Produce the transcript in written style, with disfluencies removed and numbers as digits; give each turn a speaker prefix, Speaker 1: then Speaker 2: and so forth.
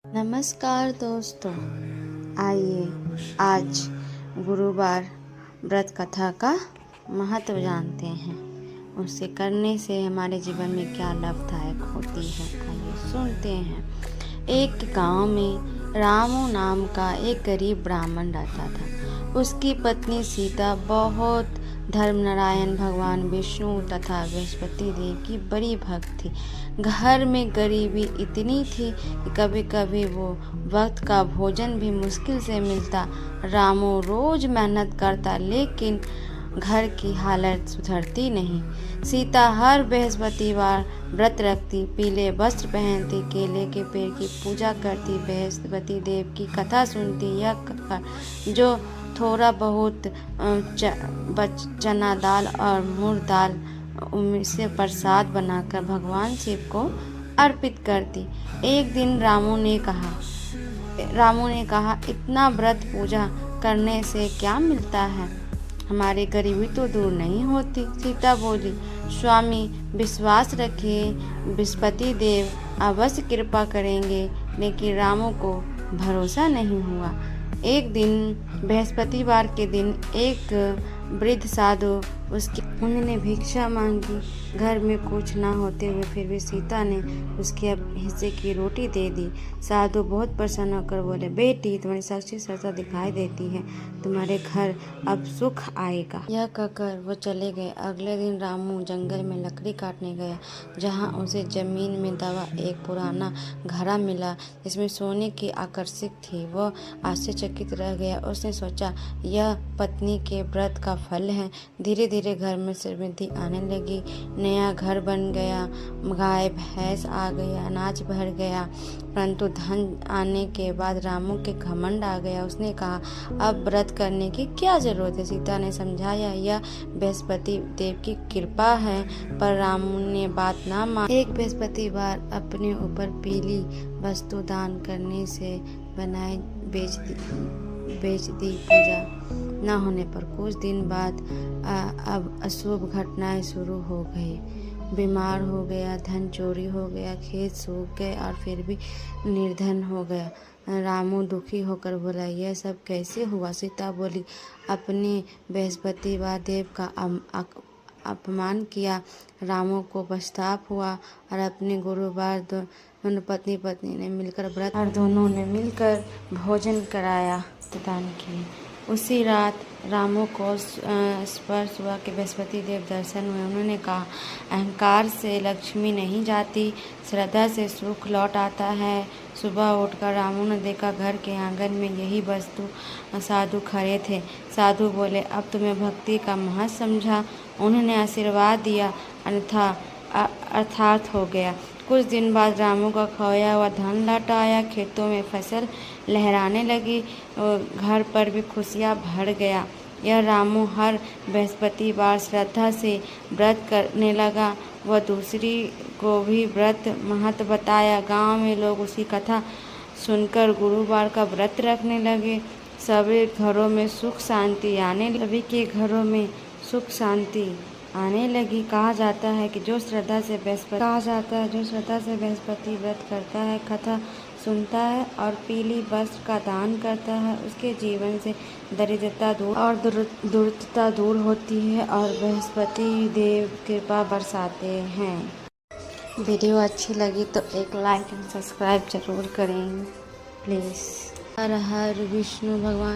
Speaker 1: नमस्कार दोस्तों, आइए आज गुरुवार व्रत कथा का महत्व जानते हैं। उसे करने से हमारे जीवन में क्या लाभदायक होती है, आइए सुनते हैं। एक गांव में रामू नाम का एक गरीब ब्राह्मण रहता था। उसकी पत्नी सीता बहुत धर्मनारायण भगवान विष्णु तथा बृहस्पति देव की बड़ी भक्त थी। घर में गरीबी इतनी थी कि कभी कभी वो वक्त का भोजन भी मुश्किल से मिलता। रामू रोज मेहनत करता लेकिन घर की हालत सुधरती नहीं। सीता हर बृहस्पतिवार व्रत रखती, पीले वस्त्र पहनती, केले के पेड़ की पूजा करती, बृहस्पति देव की कथा सुनती। यह जो थोड़ा बहुत चना दाल और मुर दाल से प्रसाद बनाकर भगवान शिव को अर्पित करती। एक दिन रामू ने कहा, इतना व्रत पूजा करने से क्या मिलता है? हमारी गरीबी तो दूर नहीं होती। सीता बोली, स्वामी विश्वास रखिए, बृहस्पति देव अवश्य कृपा करेंगे। लेकिन रामू को भरोसा नहीं हुआ। एक दिन बृहस्पतिवार के दिन एक वृद्ध साधु उन्होंने भिक्षा मांगी। घर में कुछ ना होते हुए फिर भी सीता ने उसके हिस्से की रोटी दे दी। साधु बहुत प्रसन्न होकर बोले, बेटी तुम्हारी सच्ची श्रद्धा दिखाई देती है, तुम्हारे घर अब सुख आएगा। यह कहकर वो चले गए। अगले दिन रामू जंगल में लकड़ी काटने गया, जहाँ उसे जमीन में दबा एक पुराना घड़ा मिला जिसमें सोने की आकर्षक थी। वह आश्चर्यचकित रह गया। उसने सोचा, यह पत्नी के व्रत का फल है। धीरे धीरे घर में समृद्धि आने लगी। नया घर बन गया, गाय भैंस आ गई, अनाज भर गया। परंतु धन आने के बाद रामू के घमंड आ गया। उसने कहा, अब व्रत करने की क्या जरूरत है? सीता ने समझाया, यह बृहस्पति देव की कृपा है। पर रामू ने बात ना मानी। एक बृहस्पतिवार अपने ऊपर पीली वस्तु दान करने से बनाए बेच दी। पूजा न होने पर कुछ दिन बाद अब अशुभ घटनाएं शुरू हो गई। बीमार हो गया, धन चोरी हो गया, खेत सूख गए और फिर भी निर्धन हो गया। रामू दुखी होकर बोला, यह सब कैसे हुआ? सीता बोली, अपने बृहस्पतिवार देव का अपमान किया। रामू को पछतावा हुआ और अपने गुरुवार दोनों पत्नी ने मिलकर व्रत और दोनों ने मिलकर भोजन कराया दान किए। उसी रात रामू को स्पर्श हुआ कि बृहस्पति देव दर्शन हुए। उन्होंने कहा, अहंकार से लक्ष्मी नहीं जाती, श्रद्धा से सुख लौट आता है। सुबह उठकर रामू ने देखा, घर के आंगन में यही वस्तु साधु खड़े थे। साधु बोले, अब तुम्हें भक्ति का महत्व समझा। उन्होंने आशीर्वाद दिया, अन्यथा अर्थात हो गया। कुछ दिन बाद रामू का खोया हुआ धन लौट आया। खेतों में फसल लहराने लगी, घर पर भी खुशियाँ भर गया। यह रामू हर बृहस्पतिवार श्रद्धा से व्रत करने लगा। वह दूसरी को भी व्रत महत्व बताया। गांव में लोग उसकी कथा सुनकर गुरुवार का व्रत रखने लगे। सभी घरों में सुख शांति आने लगी। कहा जाता है कि जो श्रद्धा से बृहस्पति व्रत करता है, कथा सुनता है और पीली वस्त्र का दान करता है, उसके जीवन से दरिद्रता दूर होती है और बृहस्पति देव कृपा बरसाते हैं। वीडियो अच्छी लगी तो एक लाइक एंड सब्सक्राइब जरूर करें प्लीज़। हर हर विष्णु भगवान।